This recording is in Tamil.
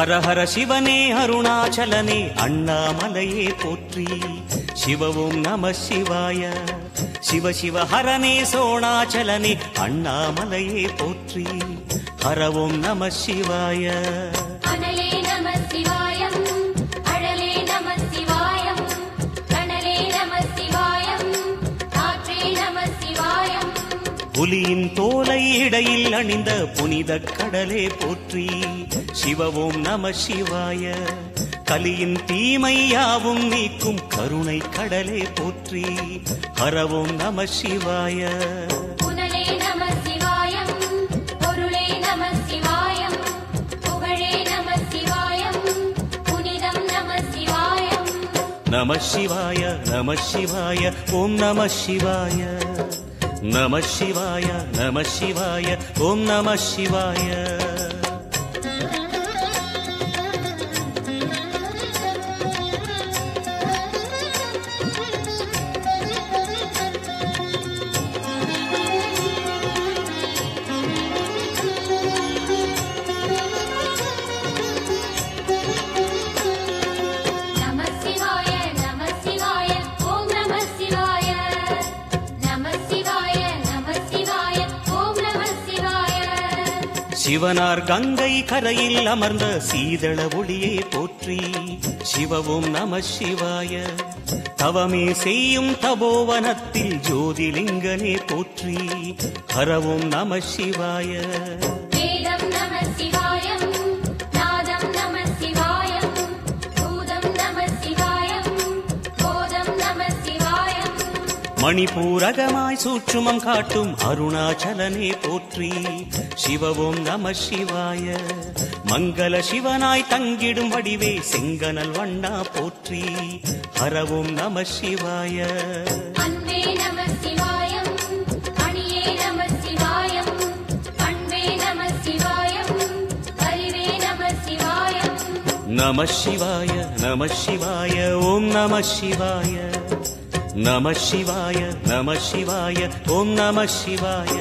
ஹர ஹர சிவனே அருணாச்சலனே அண்ணாமலையே போற்றி. சிவ ஓம் நம சிவாய. சிவ சிவ ஹரனே சோணாச்சலனே அண்ணாமலையே போற்றி. ஹர ஓம் நம சிவாய. அனலே நம சிவாயம், அழலே நம சிவாயம், கனலே நம சிவாயம், காற்றே நம சிவாயம். புலியின் தோலை இடையில் அணிந்த புனித கடலே போற்றி. சிவ ஓம் நம சிவாய. கலியின் தீமையாவும் நீக்கும் கருணை கடலே போற்றி. ஹர ஓம் நம சிவாய. புனலே நம சிவாயம், பொருளே நம சிவாயம், புகழே நம சிவாயம், புனிதம் நம சிவாயம். நம சிவாய நம சிவாய ஓம் நம சிவாய. நம சிவாய நம சிவாய ஓம் நம சிவாய. சிவனார் கங்கை கரையில் அமர்ந்த சீதள ஒளியே போற்றி. சிவ ஓம் நம சிவாய. தவமே செய்யும் தபோவனத்தில் ஜோதிலிங்கனே போற்றி. ஹர ஓம் நம சிவாய. வேதம் நம சிவாயம், நாதம் நம சிவாயம், பூதம் நம சிவாயம், போதம் நம சிவாயம். மணிபூரகமாய் சூட்சுமம் காட்டும் அருணாச்சலனே போற்றி. சிவ ஓம் நம சிவாய. மங்கள சிவனாய் தங்கிடும் வடிவே செங்கனல் வண்ணா போற்றி. ஹர ஓம் நம சிவாய. அன்பே நம சிவாயம், அணியே நம சிவாயம், அன்பே நம சிவாயம், அறிவே நம சிவாயம். நம சிவாய நம சிவாய ஓம் நம சிவாய. நம சிவாய நம சிவாய ஓம் நம சிவாய.